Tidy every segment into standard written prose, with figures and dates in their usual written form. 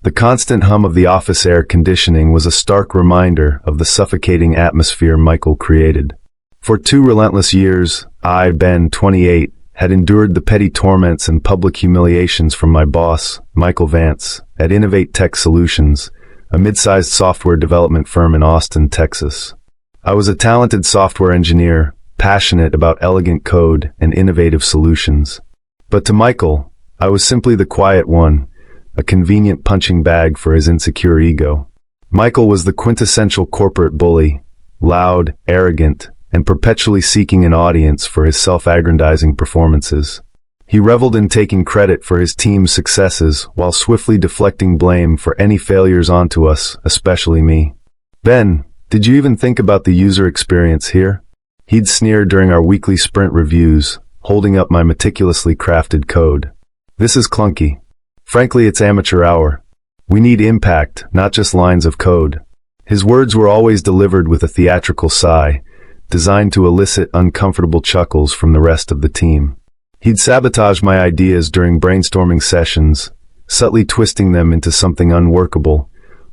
The constant hum of the office air conditioning was a stark reminder of the suffocating atmosphere Michael created. For 2 relentless years, I, Ben, 28, had endured the petty torments and public humiliations from my boss, Michael Vance, at Innovate Tech Solutions, a mid-sized software development firm in Austin, Texas. I was a talented software engineer, passionate about elegant code and innovative solutions. But to Michael, I was simply the quiet one, a convenient punching bag for his insecure ego. Michael was the quintessential corporate bully, loud, arrogant, and perpetually seeking an audience for his self-aggrandizing performances. He reveled in taking credit for his team's successes while swiftly deflecting blame for any failures onto us, especially me. "Ben, did you even think about the user experience here?" He'd sneer during our weekly sprint reviews, holding up my meticulously crafted code. "This is clunky. Frankly, it's amateur hour. We need impact, not just lines of code." His words were always delivered with a theatrical sigh, designed to elicit uncomfortable chuckles from the rest of the team. He'd sabotage my ideas during brainstorming sessions, subtly twisting them into something unworkable,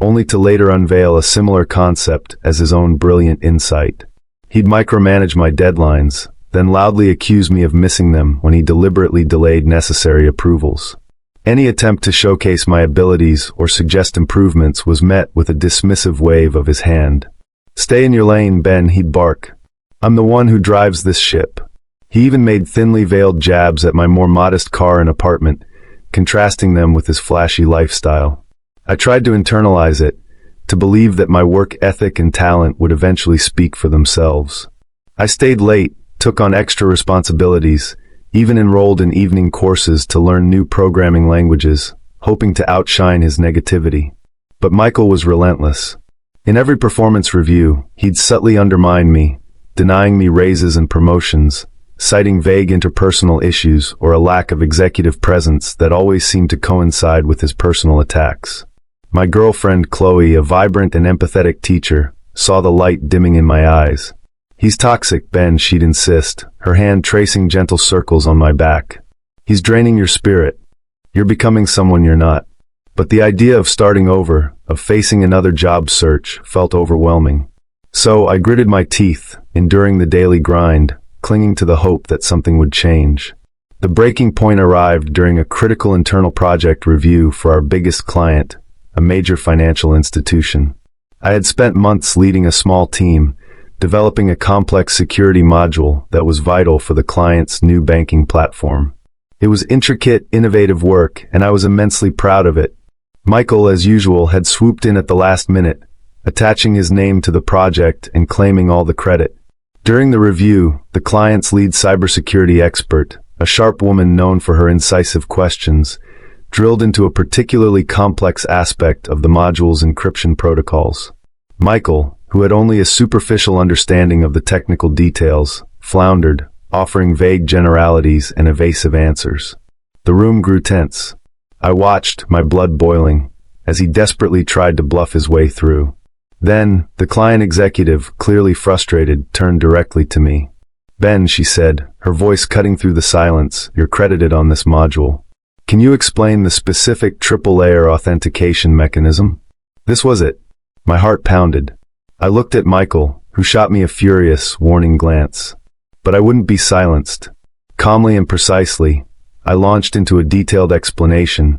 only to later unveil a similar concept as his own brilliant insight. He'd micromanage my deadlines, then loudly accuse me of missing them when he deliberately delayed necessary approvals. Any attempt to showcase my abilities or suggest improvements was met with a dismissive wave of his hand. "Stay in your lane, Ben," he'd bark. "I'm the one who drives this ship." He even made thinly veiled jabs at my more modest car and apartment, contrasting them with his flashy lifestyle. I tried to internalize it, to believe that my work ethic and talent would eventually speak for themselves. I stayed late, took on extra responsibilities, even enrolled in evening courses to learn new programming languages, hoping to outshine his negativity. But Michael was relentless. In every performance review, he'd subtly undermine me, denying me raises and promotions, citing vague interpersonal issues or a lack of executive presence that always seemed to coincide with his personal attacks. My girlfriend, Chloe, a vibrant and empathetic teacher, saw the light dimming in my eyes. "He's toxic, Ben," she'd insist, her hand tracing gentle circles on my back. "He's draining your spirit. You're becoming someone you're not." But the idea of starting over, of facing another job search, felt overwhelming. So I gritted my teeth, enduring the daily grind, clinging to the hope that something would change. The breaking point arrived during a critical internal project review for our biggest client, a major financial institution. I had spent months leading a small team, developing a complex security module that was vital for the client's new banking platform. It was intricate, innovative work, and I was immensely proud of it. Michael, as usual, had swooped in at the last minute, attaching his name to the project and claiming all the credit. During the review, the client's lead cybersecurity expert, a sharp woman known for her incisive questions, drilled into a particularly complex aspect of the module's encryption protocols. Michael, who had only a superficial understanding of the technical details, floundered, offering vague generalities and evasive answers. The room grew tense. I watched, my blood boiling, as he desperately tried to bluff his way through. Then, the client executive, clearly frustrated, turned directly to me. "Ben," she said, her voice cutting through the silence, "you're credited on this module. Can you explain the specific triple-layer authentication mechanism?" This was it. My heart pounded. I looked at Michael, who shot me a furious, warning glance. But I wouldn't be silenced. Calmly and precisely, I launched into a detailed explanation,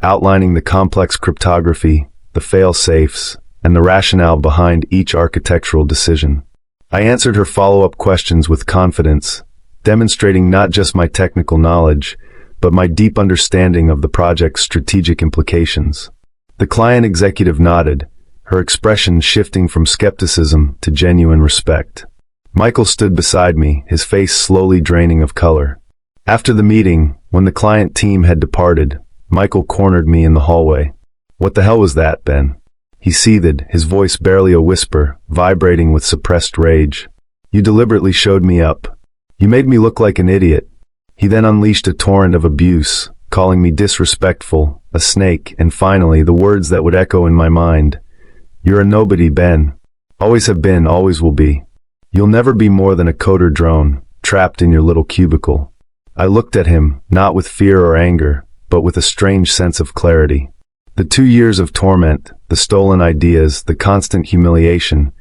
outlining the complex cryptography, the fail-safes, and the rationale behind each architectural decision. I answered her follow-up questions with confidence, demonstrating not just my technical knowledge, but my deep understanding of the project's strategic implications. The client executive nodded, her expression shifting from skepticism to genuine respect. Michael stood beside me, his face slowly draining of color. After the meeting, when the client team had departed, Michael cornered me in the hallway. "What the hell was that, Ben?" He seethed, his voice barely a whisper, vibrating with suppressed rage. "You deliberately showed me up. You made me look like an idiot." He then unleashed a torrent of abuse, calling me disrespectful, a snake, and finally the words that would echo in my mind. "You're a nobody, Ben. Always have been, always will be. You'll never be more than a coder drone, trapped in your little cubicle." I looked at him, not with fear or anger, but with a strange sense of clarity. The 2 years of torment, the stolen ideas, the constant humiliation,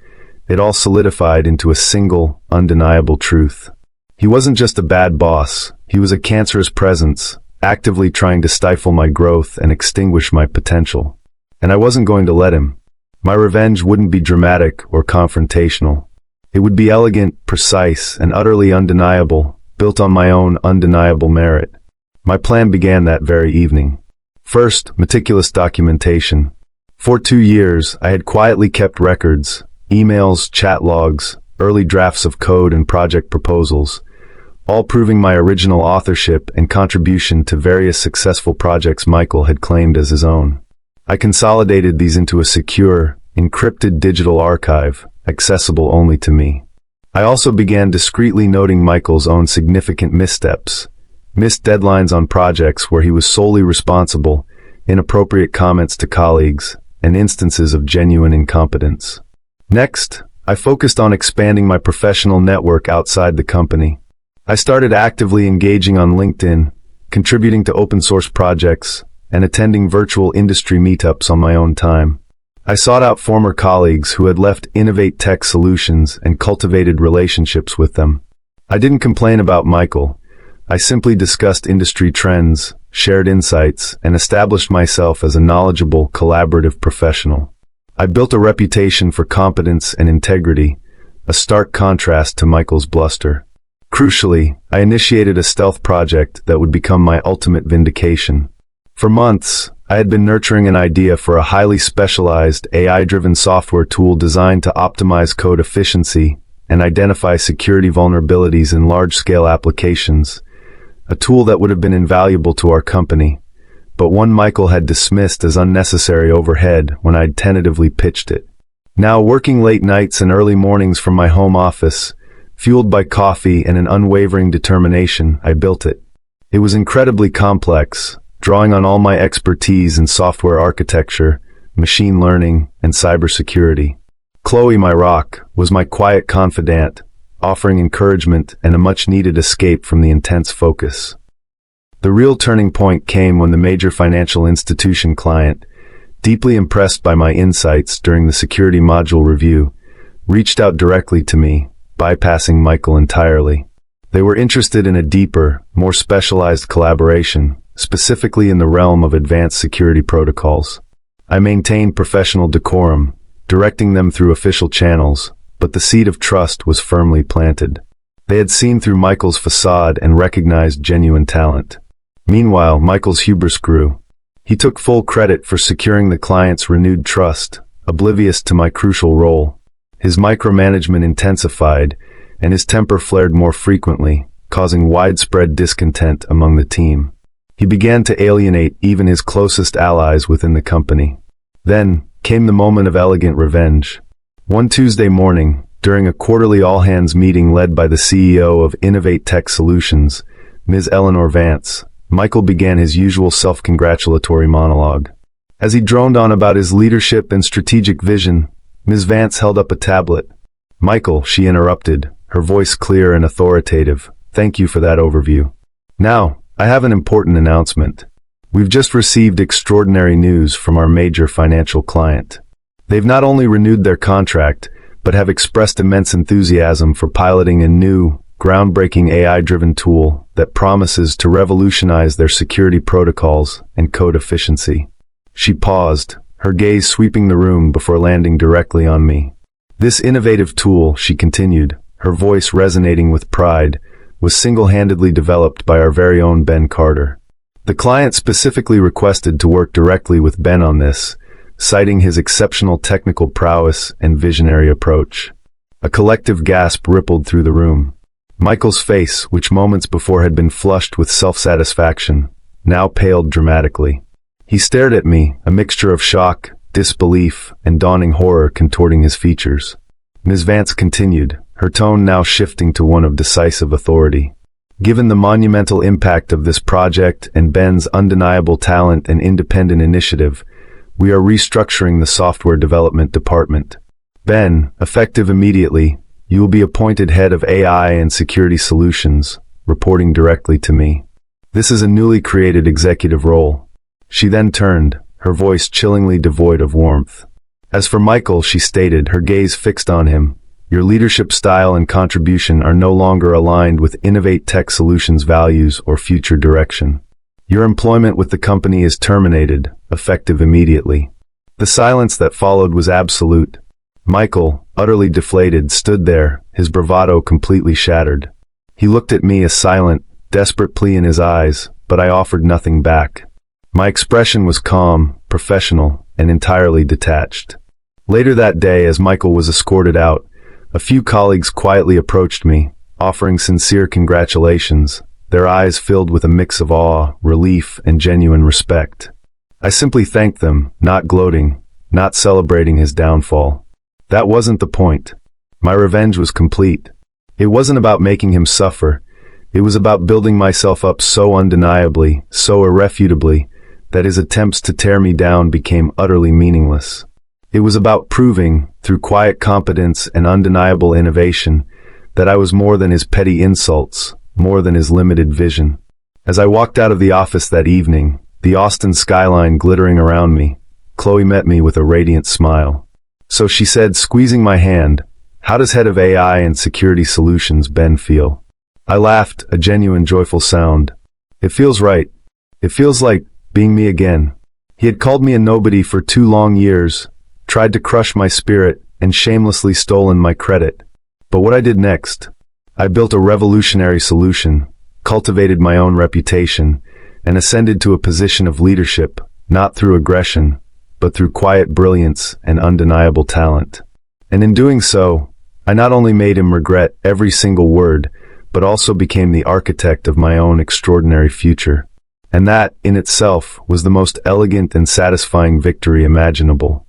it all solidified into a single, undeniable truth. He wasn't just a bad boss, he was a cancerous presence, actively trying to stifle my growth and extinguish my potential. And I wasn't going to let him. My revenge wouldn't be dramatic or confrontational. It would be elegant, precise, and utterly undeniable, built on my own undeniable merit. My plan began that very evening. First, meticulous documentation. For 2 years, I had quietly kept records, emails, chat logs, early drafts of code and project proposals, all proving my original authorship and contribution to various successful projects Michael had claimed as his own. I consolidated these into a secure, encrypted digital archive, accessible only to me. I also began discreetly noting Michael's own significant missteps, missed deadlines on projects where he was solely responsible, inappropriate comments to colleagues, and instances of genuine incompetence. Next, I focused on expanding my professional network outside the company. I started actively engaging on LinkedIn, contributing to open source projects, and attending virtual industry meetups on my own time. I sought out former colleagues who had left Innovate Tech Solutions and cultivated relationships with them. I didn't complain about Michael. I simply discussed industry trends, shared insights, and established myself as a knowledgeable, collaborative professional. I built a reputation for competence and integrity, a stark contrast to Michael's bluster. Crucially, I initiated a stealth project that would become my ultimate vindication. For months, I had been nurturing an idea for a highly specialized AI-driven software tool designed to optimize code efficiency and identify security vulnerabilities in large-scale applications, a tool that would have been invaluable to our company, but one Michael had dismissed as unnecessary overhead when I'd tentatively pitched it. Now, working late nights and early mornings from my home office, fueled by coffee and an unwavering determination, I built it. It was incredibly complex, drawing on all my expertise in software architecture, machine learning, and cybersecurity. Chloe, my rock, was my quiet confidant, offering encouragement and a much-needed escape from the intense focus. The real turning point came when the major financial institution client, deeply impressed by my insights during the security module review, reached out directly to me, bypassing Michael entirely. They were interested in a deeper, more specialized collaboration, specifically in the realm of advanced security protocols. I maintained professional decorum, directing them through official channels, but the seed of trust was firmly planted. They had seen through Michael's facade and recognized genuine talent. Meanwhile, Michael's hubris grew. He took full credit for securing the client's renewed trust, oblivious to my crucial role. His micromanagement intensified, and his temper flared more frequently, causing widespread discontent among the team. He began to alienate even his closest allies within the company. Then came the moment of elegant revenge. One Tuesday morning, during a quarterly all-hands meeting led by the CEO of Innovate Tech Solutions, Ms. Eleanor Vance, Michael began his usual self-congratulatory monologue. As he droned on about his leadership and strategic vision, Ms. Vance held up a tablet. "Michael," she interrupted, her voice clear and authoritative, "thank you for that overview. Now, I have an important announcement. We've just received extraordinary news from our major financial client. They've not only renewed their contract, but have expressed immense enthusiasm for piloting a new, groundbreaking AI-driven tool that promises to revolutionize their security protocols and code efficiency." She paused, her gaze sweeping the room before landing directly on me. "This innovative tool," she continued, her voice resonating with pride, was single-handedly developed by our very own Ben Carter. The client specifically requested to work directly with Ben on this, citing his exceptional technical prowess and visionary approach. A collective gasp rippled through the room. Michael's face, which moments before had been flushed with self-satisfaction, now paled dramatically. He stared at me, a mixture of shock, disbelief, and dawning horror contorting his features. Ms. Vance continued, her tone now shifting to one of decisive authority. "Given the monumental impact of this project and Ben's undeniable talent and independent initiative, we are restructuring the software development department. Ben, effective immediately, you will be appointed head of AI and security solutions, reporting directly to me. This is a newly created executive role." She then turned, her voice chillingly devoid of warmth. As for Michael, she stated, her gaze fixed on him, your leadership style and contribution are no longer aligned with Innovate Tech Solutions values or future direction. Your employment with the company is terminated, effective immediately. The silence that followed was absolute. Michael, utterly deflated, stood there, his bravado completely shattered. He looked at me, a silent, desperate plea in his eyes, but I offered nothing back. My expression was calm, professional, and entirely detached. Later that day, as Michael was escorted out, a few colleagues quietly approached me, offering sincere congratulations, their eyes filled with a mix of awe, relief, and genuine respect. I simply thanked them, not gloating, not celebrating his downfall. That wasn't the point. My revenge was complete. It wasn't about making him suffer. It was about building myself up so undeniably, so irrefutably, that his attempts to tear me down became utterly meaningless. It was about proving, through quiet competence and undeniable innovation, that I was more than his petty insults, more than his limited vision. As I walked out of the office that evening, the Austin skyline glittering around me, Chloe met me with a radiant smile. So she said, squeezing my hand, how does head of AI and security solutions Ben feel? I laughed, a genuine joyful sound. It feels right. It feels like being me again. He had called me a nobody for 2 long years, tried to crush my spirit, and shamelessly stolen my credit. But what I did next? I built a revolutionary solution, cultivated my own reputation, and ascended to a position of leadership, not through aggression, but through quiet brilliance and undeniable talent. And in doing so, I not only made him regret every single word, but also became the architect of my own extraordinary future. And that, in itself, was the most elegant and satisfying victory imaginable.